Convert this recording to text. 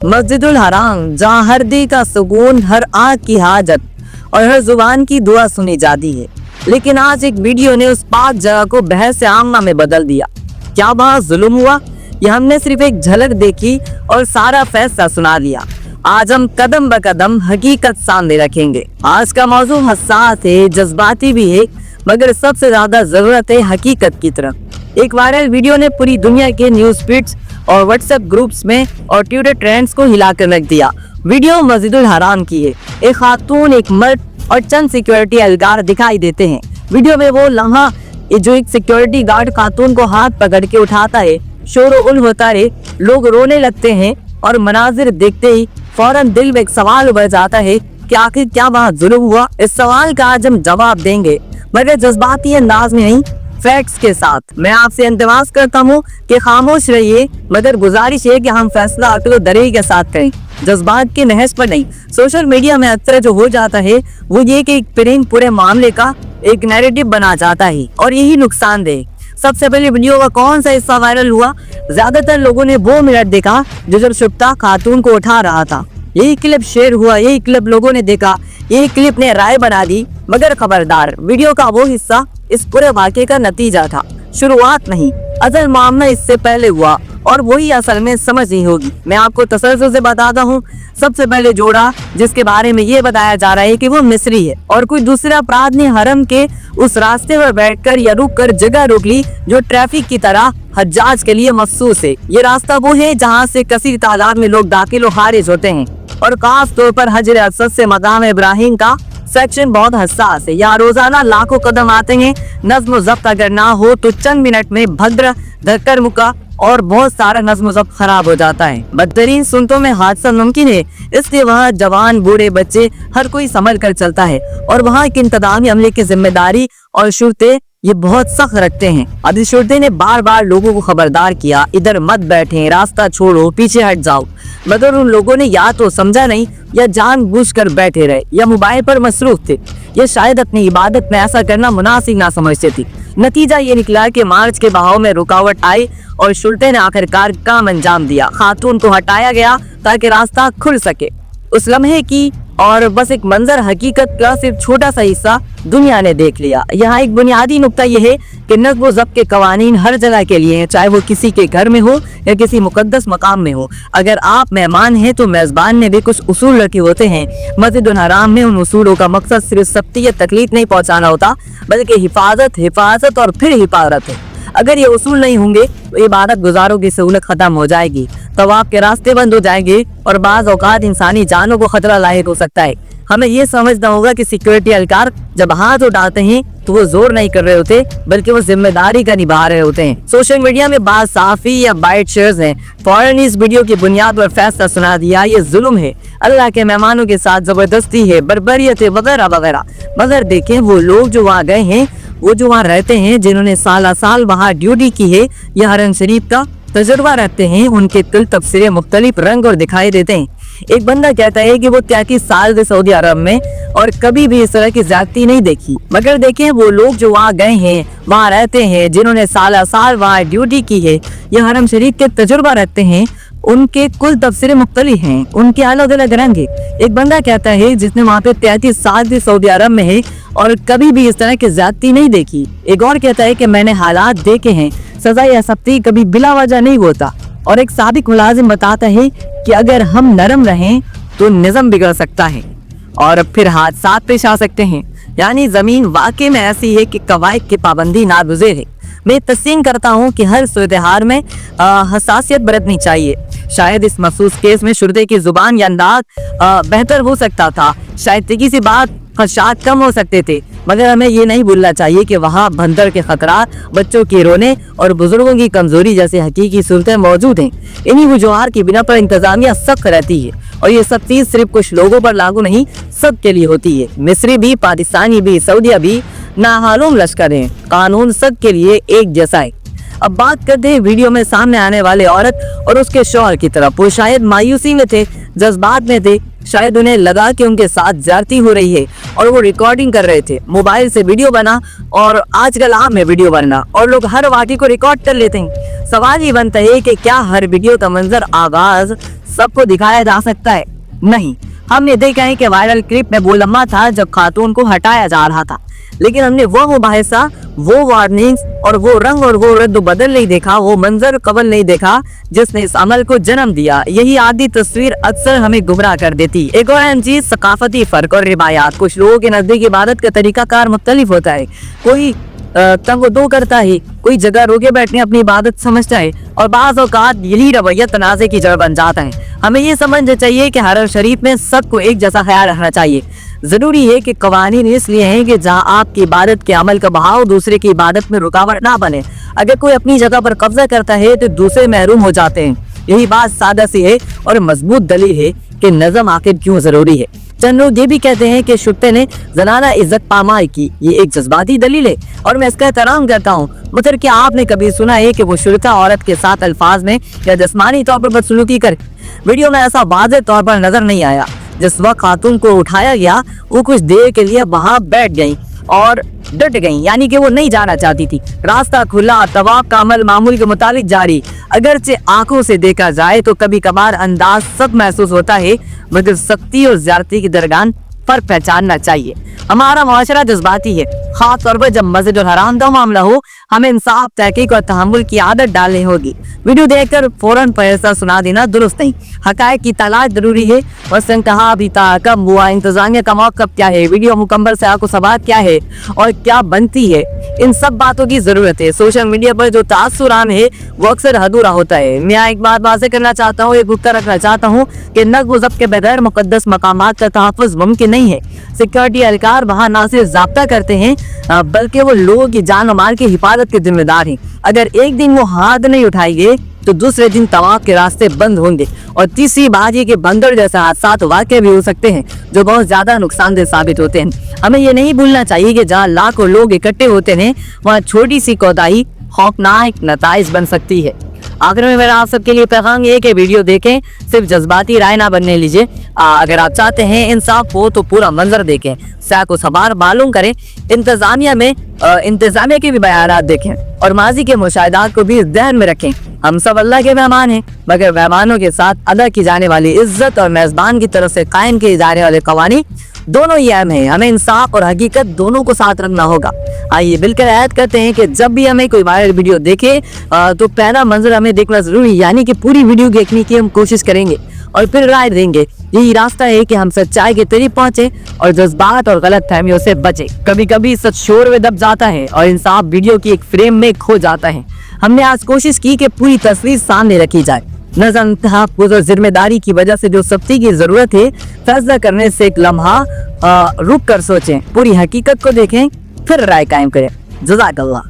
मस्जिदुल हराम, जहाँ हर दिल का सुकून, हर आँख की हाजत और हर जुबान की दुआ सुनी जाती है। लेकिन आज एक वीडियो ने उस पाक जगह को बहस आमना में बदल दिया। क्या वहाँ जुल्म हुआ या हमने सिर्फ एक झलक देखी और सारा फैसला सुना दिया? आज हम कदम ब कदम हकीकत सामने रखेंगे। आज का मौजू हसास है, जज्बाती भी है, मगर सबसे ज्यादा जरूरत है हकीकत की तरफ। एक वायरल वीडियो ने पूरी दुनिया के न्यूज फीड्स और व्हाट्सएप ग्रुप्स में और ट्विटर ट्रेंड्स को हिलाकर रख दिया। वीडियो मस्जिदुल हराम की है। एक खातून, एक मर्द और चंद सिक्योरिटी एहलकार दिखाई देते हैं। वीडियो में वो लम्हा जो एक सिक्योरिटी गार्ड खातून को हाथ पकड़ के उठाता है, शोर गुल होता है, लोग रोने लगते हैं और मनाजिर देखते ही फौरन दिल में एक सवाल उभर जाता है कि आखिर क्या वहाँ जुल्म हुआ? इस सवाल का आज हम जवाब देंगे, मगर जज्बाती अंदाज में नहीं, फैक्ट्स के साथ। मैं आपसे इंतवाज करता हूँ कि खामोश रहिए, मगर गुजारिश है कि हम फैसला अक्ल दरी के साथ करें, जज्बात की नहज पर नहीं। सोशल मीडिया में अक्सर जो हो जाता है वो ये कि एक प्रेम पूरे मामले का एक नैरेटिव बना जाता है और यही नुकसानदेह। सबसे पहले वीडियो का कौन सा हिस्सा वायरल हुआ? ज्यादातर लोगों ने वो मिनट देखा जो जब शुभता खातून को उठा रहा था। यही क्लिप शेयर हुआ, यही क्लिप लोगों ने देखा, यही क्लिप ने राय बना दी। मगर खबरदार, वीडियो का वो हिस्सा इस पूरे वाक़े का नतीजा था, शुरुआत नहीं। असल मामला इससे पहले हुआ और वही असल में समझ नहीं होगी। मैं आपको तसल्सल से बताता हूँ। सबसे पहले जोड़ा जिसके बारे में ये बताया जा रहा है कि वो मिस्री है और कोई दूसरा अपराध ने हरम के उस रास्ते पर बैठकर या रुक कर जगह रोक ली जो ट्रैफिक की तरह हज्जाज के लिए मखसूस है। ये रास्ता वो है जहाँ से कसीर तादाद में लोग दाखिल और खारिज होते हैं और खास तौर पर हजर असद से मकाम इब्राहिम का सेक्शन बहुत हसास है। यहाँ रोजाना लाखों कदम आते हैं। नज्म ज़ब्त अगर ना हो तो चंद मिनट में भद्र धक्कर मुक्का और बहुत सारा नज्म ज़ब्त खराब हो जाता है। बदतरीन सुनतों में हादसा मुमकिन है, इसलिए वहाँ जवान, बूढ़े, बच्चे हर कोई संभल कर चलता है और वहाँ की इंतजामी अमले की जिम्मेदारी और शुरते ये बहुत सख्त रखते हैं। अभी शुरते ने बार बार लोगों को खबरदार किया, इधर मत बैठे, रास्ता छोड़ो, पीछे हट जाओ, मगर उन लोगों ने या तो समझा नहीं या जानबूझकर बैठे रहे या मोबाइल पर मसरूफ थे या शायद अपनी इबादत में ऐसा करना मुनासिब ना समझते थे। नतीजा ये निकला कि मार्च के बहाव में रुकावट आई और शुरते ने आखिरकार काम अंजाम दिया। खातून को हटाया गया ताकि रास्ता खुल सके। उस लम्हे की और बस एक मंजर हकीकत का सिर्फ छोटा सा हिस्सा दुनिया ने देख लिया। यहाँ एक बुनियादी नुक्ता यह है कि नज़्म व ज़ब्त के कवानीन हर जगह के लिए हैं, चाहे वो किसी के घर में हो या किसी मुकद्दस मकाम में हो। अगर आप मेहमान हैं तो मेज़बान ने भी कुछ उसूल रखे होते हैं। मस्जिदुल हराम में उन उसूलों का मकसद सिर्फ सख्ती या तकलीफ नहीं पहुँचाना होता, बल्कि हिफाजत और फिर हिफाजत है। अगर ये उसूल नहीं होंगे तो इबादत गुजारों की सहूलत खत्म हो जाएगी, तवाफ के रास्ते बंद हो जाएंगे और बाज़ औक़ात इंसानी जानों को खतरा लाहिक हो सकता है। हमें ये समझना होगा कि सिक्योरिटी एहलकार जब हाथ उठाते हैं तो वो जोर नहीं कर रहे होते, बल्कि वो जिम्मेदारी का निभा रहे होते हैं। सोशल मीडिया में बात साफी या बाइट शेयर्स हैं, फौरन इस वीडियो की बुनियाद पर फैसला सुना दिया, ये जुल्म है, अल्लाह के मेहमानों के साथ जबरदस्ती है, बर्बरियत है, वगैरह वगैरह। मगर देखें, वो लोग जो वहाँ गए हैं, वो जो वहाँ रहते हैं, जिन्होंने साल साल वहाँ ड्यूटी की है या हरम शरीफ का तजुर्बा रखते हैं, उनके तिल तबसरे मुख्तलिफ रंग और दिखाई देते हैं। एक बंदा कहता है कि वो 33 साल से सऊदी अरब में और कभी भी इस तरह की ज्यादती नहीं देखी। मगर देखें, वो लोग जो वहाँ गए हैं, वहाँ रहते हैं, जिन्होंने साल साल वहाँ ड्यूटी की है या हरम शरीफ के तजुर्बा रखते हैं, उनके कुल तबसरे मुख्तलिफ हैं, उनके अलग अलग रंग है। एक बंदा कहता है जिसने वहाँ पे 33 साल से सऊदी अरब में है और कभी भी इस तरह की ज्यादती नहीं देखी। एक और कहता है कि मैंने हालात देखे हैं, सजा या सख्ती कभी बिला वजह नहीं होता। और एक साबिक मुलाजिम बताता है कि अगर हम नरम रहें तो निज़म बिगड़ सकता है और फिर हादसात पेश आ सकते हैं। यानी जमीन वाकई में ऐसी है कि कवायद की पाबंदी नागुज़ेर है। मैं तस्लीम करता हूँ कि हर सूरत-ए-हाल में हसासियत बरतनी चाहिए। शायद इस मखसूस केस में शुरते की जुबान या अंदाज बेहतर हो सकता था, शायद तिकी सी बात खदशात कम हो सकते थे, मगर हमें ये नहीं भूलना चाहिए कि वहाँ बंदर के खतरात, बच्चों के रोने और बुजुर्गों की कमजोरी जैसे हकीकी सूरतें मौजूद हैं। इन्हीं वजूहात की बिना पर इंतजामिया सख्त रहती है और ये सब चीज सिर्फ कुछ लोगों पर लागू नहीं, सबके लिए होती है। मिस्री भी, पाकिस्तानी भी, सऊदिया भी, नामालूम लश्कर हैं, कानून सबके लिए एक जैसा है। अब बात करते हैं वीडियो में सामने आने वाले औरत और उसके शौहर की तरफ। वो शायद मायूसी में थे, जज्बात में थे, शायद उन्हें लगा कि उनके साथ ज्यादती हो रही है और वो रिकॉर्डिंग कर रहे थे। मोबाइल से वीडियो बना और आजकल आम है वीडियो बनना और लोग हर वाक़े को रिकॉर्ड कर लेते हैं। सवाल ये बनता है कि क्या हर वीडियो का मंजर आगाज सबको दिखाया जा सकता है? नहीं। हमने देखा है कि वायरल क्लिप में वो लम्हा था जब खातून को हटाया जा रहा था, लेकिन हमने वो मुबाहिसा, वो वार्निंग्स और वो रंग और वो रद्द बदल नहीं देखा, वो मंजर कबल नहीं देखा जिसने इस अमल को जन्म दिया। यही आदि तस्वीर अक्सर हमें गुमराह कर देती। एक और अहम चीज सकाफती फर्क और रिवायात। कुछ लोगों के नजदीक इबादत का तरीका कार मुख्तलिफ होता है। कोई तंग दो करता है, कोई जगह रोके बैठने अपनी इबादत समझता है, और बाज़ औक़ात यही रवैया तनाज़े की जड़ बन जाता है। हमें ये समझना चाहिए कि हरम शरीफ में सबको एक जैसा ख्याल रखना चाहिए। जरूरी है कि कवानीन इसलिए हैं कि जहाँ आपकी इबादत के अमल का बहाव दूसरे की इबादत में रुकावट ना बने। अगर कोई अपनी जगह पर कब्जा करता है तो दूसरे महरूम हो जाते हैं। यही बात सादा सी है और मजबूत दलील है कि नज़म आखिर क्यों जरूरी है। चंद लोग ये भी कहते हैं कि शुक्ते ने जनाना इज्जत पामाई की। ये एक जज्बाती दलील है और मैं इसका एहतराम करता हूँ, मगर क्या आपने कभी सुना है कि वो शुरका औरत के साथ अल्फाज में या जिस्मानी तौर पर बदसलूकी करे? वीडियो में ऐसा वाज़ेह तौर पर नजर नहीं आया। जिस वक्त खातून को उठाया गया वो कुछ देर के लिए वहां बैठ गई और डट गई, यानी कि वो नहीं जाना चाहती थी। रास्ता खुला, तवाफ का अमल मामूल के मुताबिक जारी। अगरचे आंखों से देखा जाए तो कभी कभार अंदाज सब महसूस होता है, मगर सख्ती और ज्यादती के दरमियान फर्क पहचानना चाहिए। हमारा मुआशरा जज्बाती है, खास तौर पर जब मस्जिद और हराम का मामला हो। हमें इंसाफ, तहकीक और तहम्मुल की आदत डालनी होगी। वीडियो देखकर फौरन फैसला सुना देना दुरुस्त नहीं। हकायक की तलाश जरूरी है। मसलन कहाँ अभी था, कब हुआ, इंतजामिया का मौक़िफ़ क्या है, वीडियो मुकम्मल से आपको सवाल क्या है और क्या बनती है, इन सब बातों की जरूरत है। सोशल मीडिया पर जो तासुर आम है वो अक्सर अधूरा होता है। मैं एक बात वाज़ेह करना चाहता हूँ, एक गुफ्ता रखना चाहता हूँ कि नक़्ब व ज़ब्त के बगैर मुक़द्दस मकामात का तहफ़्फ़ुज़ मुमकिन नहीं है। सिक्योरिटी एहलकार वहाँ ना सिर्फ ज़ाब्ता करते हैं बल्कि वो लोगों की जान और माल की हिफाजत के जिम्मेदार हैं। अगर एक दिन वो हाथ नहीं उठाएंगे तो दूसरे दिन तवाफ के रास्ते बंद होंगे और तीसरी बात ये कि बंदर जैसे हादसात वाक़े भी हो सकते हैं जो बहुत ज्यादा नुकसानदेह साबित होते हैं। हमें ये नहीं भूलना चाहिए कि जहाँ लाखों लोग इकट्ठे होते हैं वहाँ छोटी सी कोताही खौफनाक नताइज बन सकती है। आखिर में मेरा आप सबके लिए पैगाम ये कि वीडियो देखें, सिर्फ जज्बाती राय ना बनने लीजिए। अगर आप चाहते हैं इंसाफ हो तो पूरा मंजर देखें, साको सवार मालूम करें, इंतजामिया के भी बयानात देखें और माजी के मुशाहिदात को भी ध्यान में रखें। हम सब अल्लाह के मेहमान हैं, मगर मेहमानों के साथ अदा की जाने वाली इज्जत और मेजबान की तरफ से कायम किए जाने वाले कवानीन दोनों ही अहम है। हमें इंसाफ और हकीकत दोनों को साथ रखना होगा। आइए बिल्कुल ऐड करते हैं कि जब भी हमें कोई वायरल वीडियो देखे तो पहला मंजर हमें देखना जरूरी, यानी कि पूरी वीडियो देखने की हम कोशिश करेंगे और फिर राय देंगे। यही रास्ता है कि हम सच्चाई के करीब पहुंचे और जज्बात और गलत फहमियों से बचे। कभी कभी सच शोर में दब जाता है और इंसाफ वीडियो की एक फ्रेम में खो जाता है। हमने आज कोशिश की कि पूरी तस्वीर सामने रखी जाए। नज़म, तहफ़्फ़ुज़ और जिम्मेदारी की वजह से जो सख्ती की जरूरत है, फैसला करने से एक लम्हा रुक कर सोचें, पूरी हकीकत को देखें, फिर राय कायम करें। जज़ाकल्लाह।